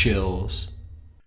chills.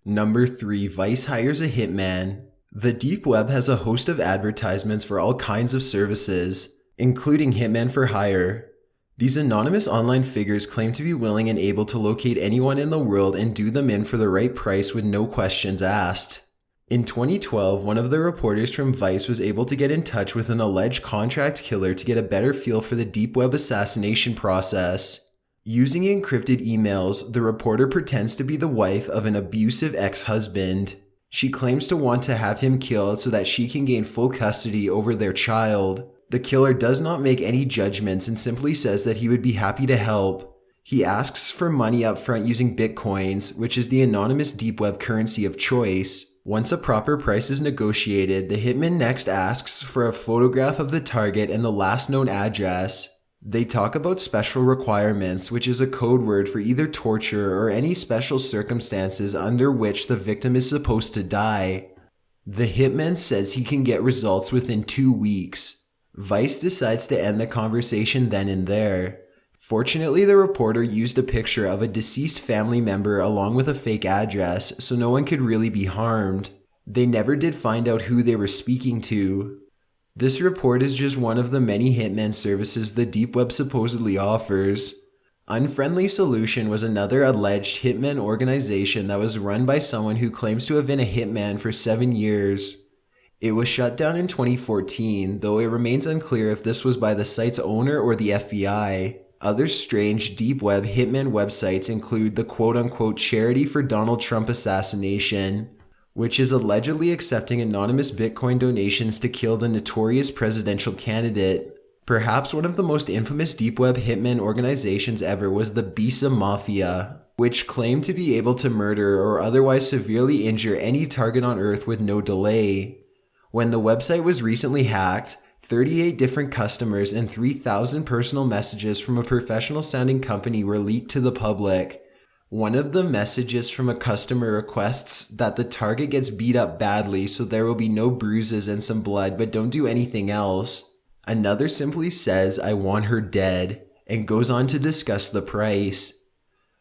Number 3, Vice hires a hitman. The deep web has a host of advertisements for all kinds of services, including hitmen for hire. These anonymous online figures claim to be willing and able to locate anyone in the world and do them in for the right price with no questions asked. In 2012, one of the reporters from Vice was able to get in touch with an alleged contract killer to get a better feel for the deep web assassination process. Using encrypted emails, the reporter pretends to be the wife of an abusive ex-husband. She claims to want to have him killed so that she can gain full custody over their child. The killer does not make any judgments and simply says that he would be happy to help. He asks for money up front using bitcoins, which is the anonymous deep web currency of choice. Once a proper price is negotiated, the hitman next asks for a photograph of the target and the last known address. They talk about special requirements, which is a code word for either torture or any special circumstances under which the victim is supposed to die. The hitman says he can get results within 2 weeks. Vice decides to end the conversation then and there. Fortunately, the reporter used a picture of a deceased family member along with a fake address, so no one could really be harmed. They never did find out who they were speaking to. This report is just one of the many hitman services the deep web supposedly offers. Unfriendly Solution was another alleged hitman organization that was run by someone who claims to have been a hitman for 7 years. It was shut down in 2014, though it remains unclear if this was by the site's owner or the FBI. Other strange deep web hitman websites include the quote-unquote Charity for Donald Trump Assassination, which is allegedly accepting anonymous Bitcoin donations to kill the notorious presidential candidate. Perhaps one of the most infamous deep web hitman organizations ever was the Bisa Mafia, which claimed to be able to murder or otherwise severely injure any target on Earth with no delay. When the website was recently hacked, 38 different customers and 3,000 personal messages from a professional-sounding company were leaked to the public. One of the messages from a customer requests that the target gets beat up badly so there will be no bruises and some blood, but don't do anything else. Another simply says, "I want her dead," and goes on to discuss the price.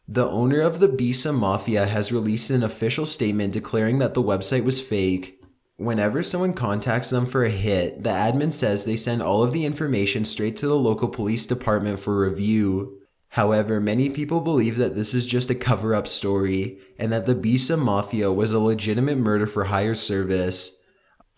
The owner of the Bisa Mafia has released an official statement declaring that the website was fake. Whenever someone contacts them for a hit, the admin says they send all of the information straight to the local police department for review. However, many people believe that this is just a cover-up story, and that the Bisa Mafia was a legitimate murder for hire service.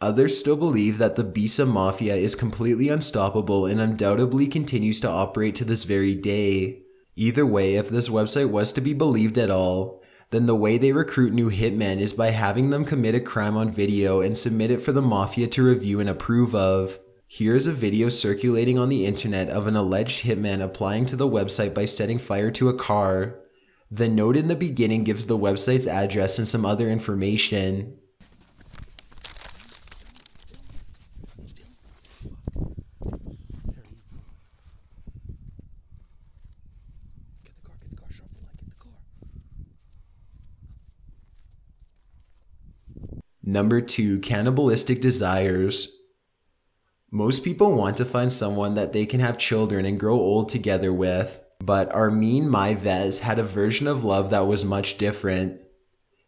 Others still believe that the Bisa Mafia is completely unstoppable and undoubtedly continues to operate to this very day. Either way, if this website was to be believed at all, then the way they recruit new hitmen is by having them commit a crime on video and submit it for the Mafia to review and approve of. Here's a video circulating on the internet of an alleged hitman applying to the website by setting fire to a car. The note in the beginning gives the website's address and some other information. Number 2, cannibalistic desires. Most people want to find someone that they can have children and grow old together with, but Armin Maives had a version of love that was much different.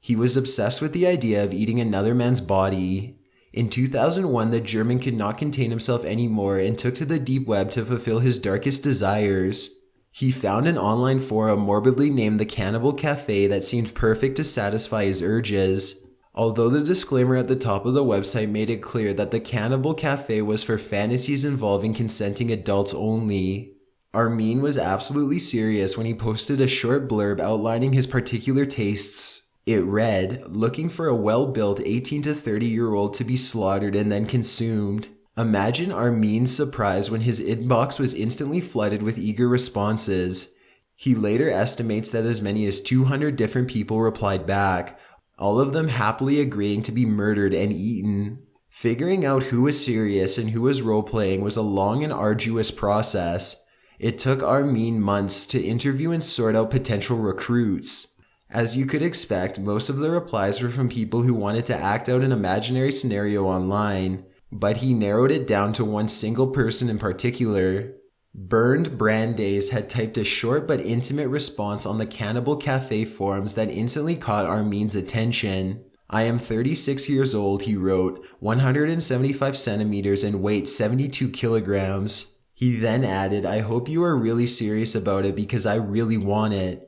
He was obsessed with the idea of eating another man's body. In 2001, the German could not contain himself anymore and took to the deep web to fulfill his darkest desires. He found an online forum morbidly named the Cannibal Cafe that seemed perfect to satisfy his urges. Although the disclaimer at the top of the website made it clear that the Cannibal Cafe was for fantasies involving consenting adults only, Armin was absolutely serious when he posted a short blurb outlining his particular tastes. It read, "Looking for a well-built 18 to 30-year-old to be slaughtered and then consumed." Imagine Armin's surprise when his inbox was instantly flooded with eager responses. He later estimates that as many as 200 different people replied back, all of them happily agreeing to be murdered and eaten. Figuring out who was serious and who was role-playing was a long and arduous process. It took Armin months to interview and sort out potential recruits. As you could expect, most of the replies were from people who wanted to act out an imaginary scenario online, but he narrowed it down to one single person in particular. Burned Brandeis had typed a short but intimate response on the Cannibal Cafe forums that instantly caught Armin's attention. "I am 36 years old," he wrote, 175 centimeters and weight 72 kilograms. He then added, "I hope you are really serious about it because I really want it."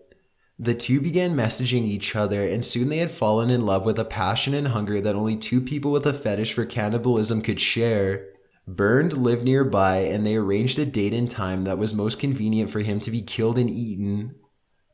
The two began messaging each other, and soon they had fallen in love with a passion and hunger that only two people with a fetish for cannibalism could share. Burned lived nearby, and they arranged a date and time that was most convenient for him to be killed and eaten.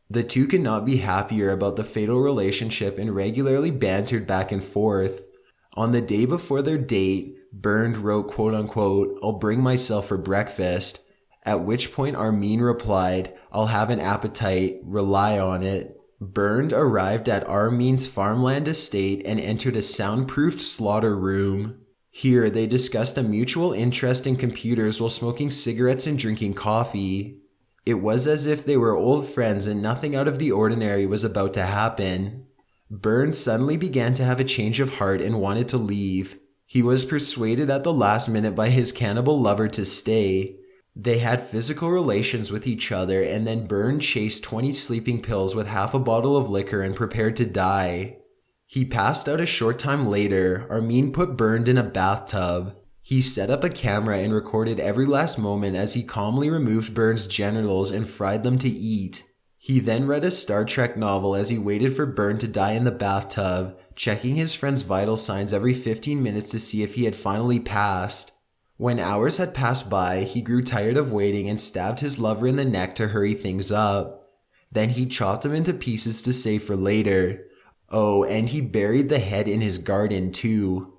The two could not be happier about the fatal relationship and regularly bantered back and forth. On the day before their date, Burned wrote, quote unquote, "I'll bring myself for breakfast," at which point Armin replied, "I'll have an appetite, rely on it." Burned arrived at Armin's farmland estate and entered a soundproofed slaughter room. Here, they discussed a mutual interest in computers while smoking cigarettes and drinking coffee. It was as if they were old friends and nothing out of the ordinary was about to happen. Burned suddenly began to have a change of heart and wanted to leave. He was persuaded at the last minute by his cannibal lover to stay. They had physical relations with each other, and then Burned chased 20 sleeping pills with half a bottle of liquor and prepared to die. He passed out a short time later. Armin put Burned in a bathtub. He set up a camera and recorded every last moment as he calmly removed Burned's genitals and fried them to eat. He then read a Star Trek novel as he waited for Burned to die in the bathtub, checking his friend's vital signs every 15 minutes to see if he had finally passed. When hours had passed by, he grew tired of waiting and stabbed his lover in the neck to hurry things up. Then he chopped him into pieces to save for later. Oh, and he buried the head in his garden too.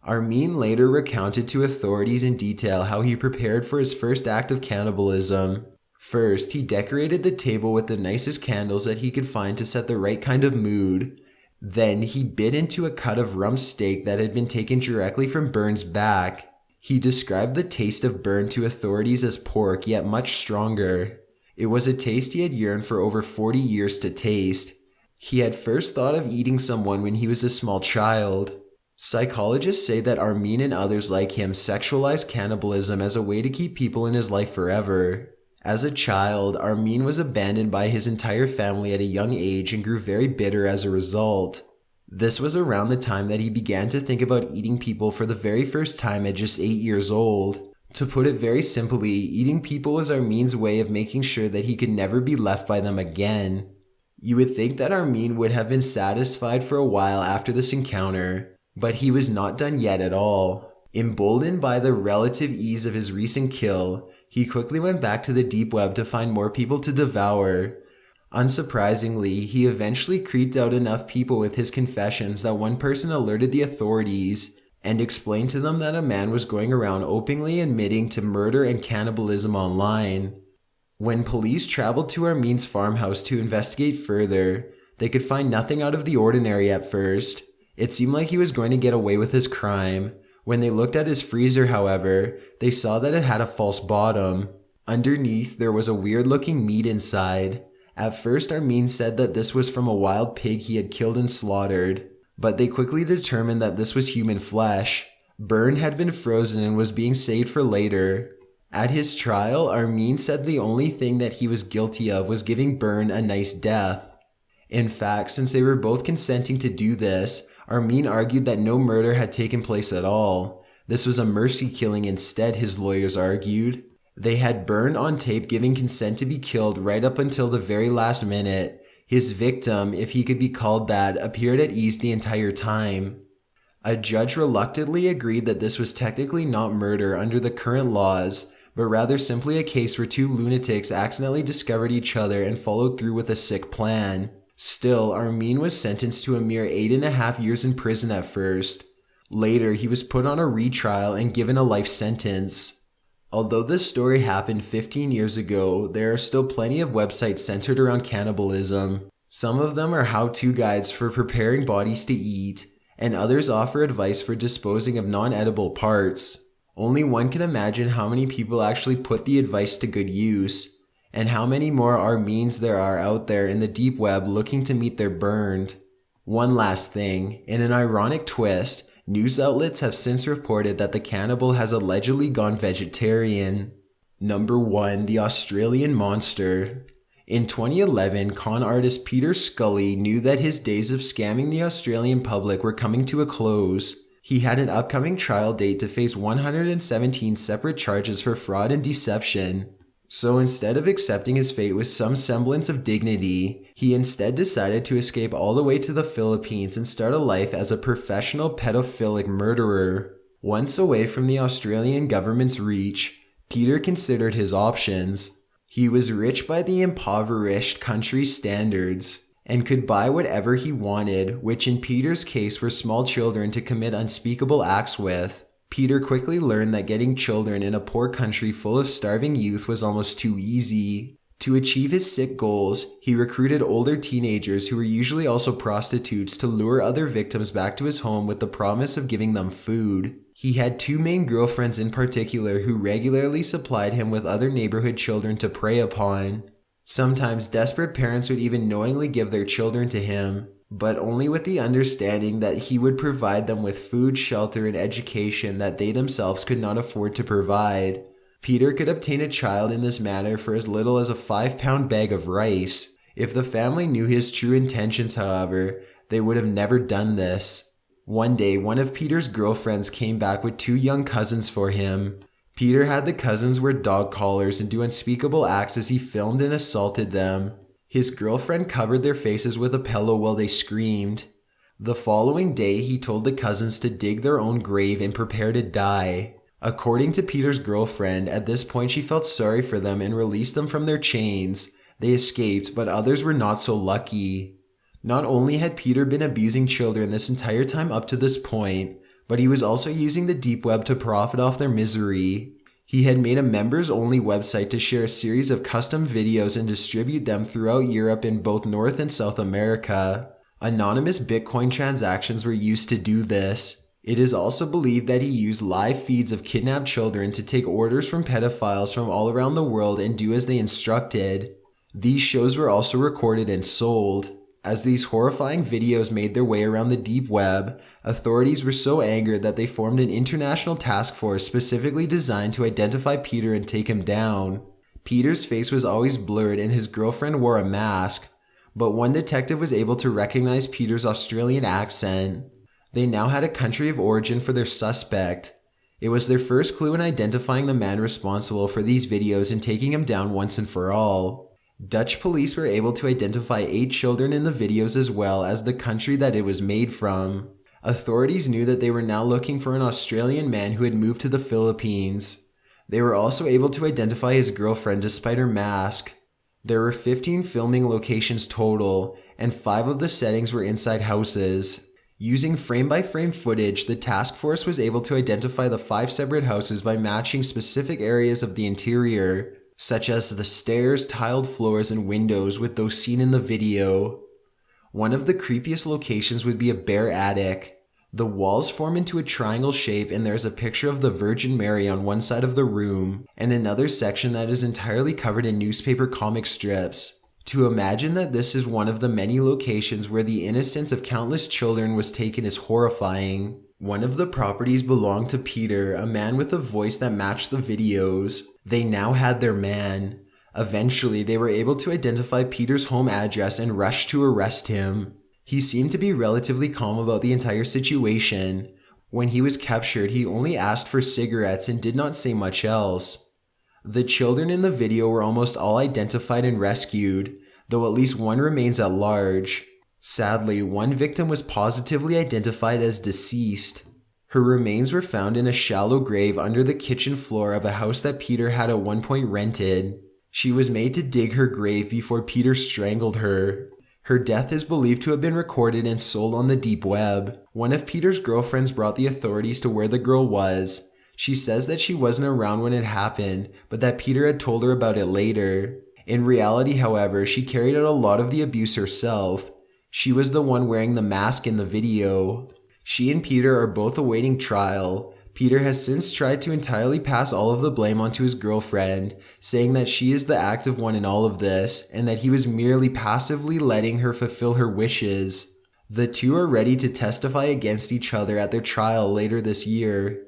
Armin later recounted to authorities in detail how he prepared for his first act of cannibalism. First, he decorated the table with the nicest candles that he could find to set the right kind of mood. Then he bit into a cut of rump steak that had been taken directly from Burned's back. He described the taste of Burned to authorities as pork, yet much stronger. It was a taste he had yearned for over 40 years to taste. He had first thought of eating someone when he was a small child. Psychologists say that Armin and others like him sexualized cannibalism as a way to keep people in his life forever. As a child, Armin was abandoned by his entire family at a young age and grew very bitter as a result. This was around the time that he began to think about eating people for the very first time at just 8 years old. To put it very simply, eating people was Armin's way of making sure that he could never be left by them again. You would think that Armin would have been satisfied for a while after this encounter, but he was not done yet at all. Emboldened by the relative ease of his recent kill, he quickly went back to the deep web to find more people to devour. Unsurprisingly, he eventually creeped out enough people with his confessions that one person alerted the authorities and explained to them that a man was going around openly admitting to murder and cannibalism online. When police traveled to Armin's farmhouse to investigate further, they could find nothing out of the ordinary at first. It seemed like he was going to get away with his crime. When they looked at his freezer, however, they saw that it had a false bottom. Underneath, there was a weird-looking meat inside. At first, Armin said that this was from a wild pig he had killed and slaughtered, but they quickly determined that this was human flesh. Burned had been frozen and was being saved for later. At his trial, Armin said the only thing that he was guilty of was giving Burned a nice death. In fact, since they were both consenting to do this, Armin argued that no murder had taken place at all. This was a mercy killing instead, his lawyers argued. They had Burned on tape giving consent to be killed right up until the very last minute. His victim, if he could be called that, appeared at ease the entire time. A judge reluctantly agreed that this was technically not murder under the current laws, but rather simply a case where two lunatics accidentally discovered each other and followed through with a sick plan. Still, Armin was sentenced to a mere 8.5 years in prison at first. Later, he was put on a retrial and given a life sentence. Although this story happened 15 years ago, there are still plenty of websites centered around cannibalism. Some of them are how-to guides for preparing bodies to eat, and others offer advice for disposing of non-edible parts. Only one can imagine how many people actually put the advice to good use, and how many more Armins there are out there in the deep web looking to meet their Burned. One last thing, in an ironic twist, news outlets have since reported that the cannibal has allegedly gone vegetarian. Number 1. The Australian Monster. In 2011, con artist Peter Scully knew that his days of scamming the Australian public were coming to a close. He had an upcoming trial date to face 117 separate charges for fraud and deception. So instead of accepting his fate with some semblance of dignity, he instead decided to escape all the way to the Philippines and start a life as a professional pedophilic murderer. Once away from the Australian government's reach, Peter considered his options. He was rich by the impoverished country's standards and could buy whatever he wanted, which in Peter's case were small children to commit unspeakable acts with. Peter quickly learned that getting children in a poor country full of starving youth was almost too easy. To achieve his sick goals, he recruited older teenagers who were usually also prostitutes to lure other victims back to his home with the promise of giving them food. He had 2 main girlfriends in particular who regularly supplied him with other neighborhood children to prey upon. Sometimes desperate parents would even knowingly give their children to him, but only with the understanding that he would provide them with food, shelter, and education that they themselves could not afford to provide. Peter could obtain a child in this manner for as little as a 5-pound bag of rice. If the family knew his true intentions, however, they would have never done this. One day, one of Peter's girlfriends came back with 2 young cousins for him. Peter had the cousins wear dog collars and do unspeakable acts as he filmed and assaulted them. His girlfriend covered their faces with a pillow while they screamed. The following day, he told the cousins to dig their own grave and prepare to die. According to Peter's girlfriend, at this point she felt sorry for them and released them from their chains. They escaped, but others were not so lucky. Not only had Peter been abusing children this entire time up to this point, but he was also using the deep web to profit off their misery. He had made a members-only website to share a series of custom videos and distribute them throughout Europe and both North and South America. Anonymous Bitcoin transactions were used to do this. It is also believed that he used live feeds of kidnapped children to take orders from pedophiles from all around the world and do as they instructed. These shows were also recorded and sold. As these horrifying videos made their way around the deep web, authorities were so angered that they formed an international task force specifically designed to identify Peter and take him down. Peter's face was always blurred and his girlfriend wore a mask, but one detective was able to recognize Peter's Australian accent. They now had a country of origin for their suspect. It was their first clue in identifying the man responsible for these videos and taking him down once and for all. Dutch police were able to identify 8 children in the videos as well as the country that it was made from. Authorities knew that they were now looking for an Australian man who had moved to the Philippines. They were also able to identify his girlfriend despite her mask. There were 15 filming locations total, and 5 of the settings were inside houses. Using frame-by-frame footage, the task force was able to identify the 5 separate houses by matching specific areas of the interior, such as the stairs, tiled floors, and windows with those seen in the video. One of the creepiest locations would be a bare attic. The walls form into a triangle shape and there's a picture of the Virgin Mary on one side of the room, and another section that is entirely covered in newspaper comic strips. To imagine that this is one of the many locations where the innocence of countless children was taken is horrifying. One of the properties belonged to Peter, a man with a voice that matched the videos. They now had their man. Eventually, they were able to identify Peter's home address and rushed to arrest him. He seemed to be relatively calm about the entire situation. When he was captured, he only asked for cigarettes and did not say much else. The children in the video were almost all identified and rescued, though at least one remains at large. Sadly, one victim was positively identified as deceased. Her remains were found in a shallow grave under the kitchen floor of a house that Peter had at one point rented. She was made to dig her grave before Peter strangled her. Her death is believed to have been recorded and sold on the deep web. One of Peter's girlfriends brought the authorities to where the girl was. She says that she wasn't around when it happened, but that Peter had told her about it later. In reality, however, she carried out a lot of the abuse herself. She was the one wearing the mask in the video. She and Peter are both awaiting trial. Peter has since tried to entirely pass all of the blame onto his girlfriend, saying that she is the active one in all of this, and that he was merely passively letting her fulfill her wishes. The two are ready to testify against each other at their trial later this year.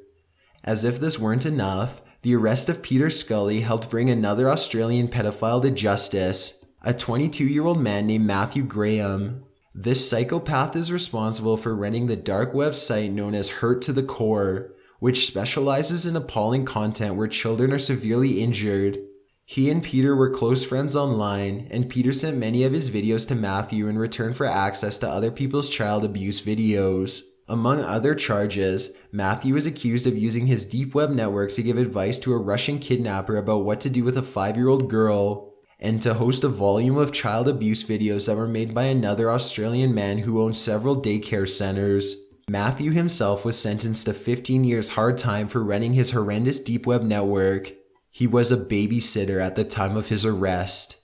As if this weren't enough, The arrest of Peter Scully helped bring another Australian pedophile to justice, a 22-year-old man named Matthew Graham. This psychopath is responsible for running the dark web site known as Hurt to the Core, which specializes in appalling content where children are severely injured. He and Peter were close friends online, and Peter sent many of his videos to Matthew in return for access to other people's child abuse videos. Among other charges, Matthew is accused of using his deep web network to give advice to a Russian kidnapper about what to do with a 5-year-old girl, and to host a volume of child abuse videos that were made by another Australian man who owned several daycare centers. Matthew himself was sentenced to 15 years hard time for running his horrendous deep web network. He was a babysitter at the time of his arrest.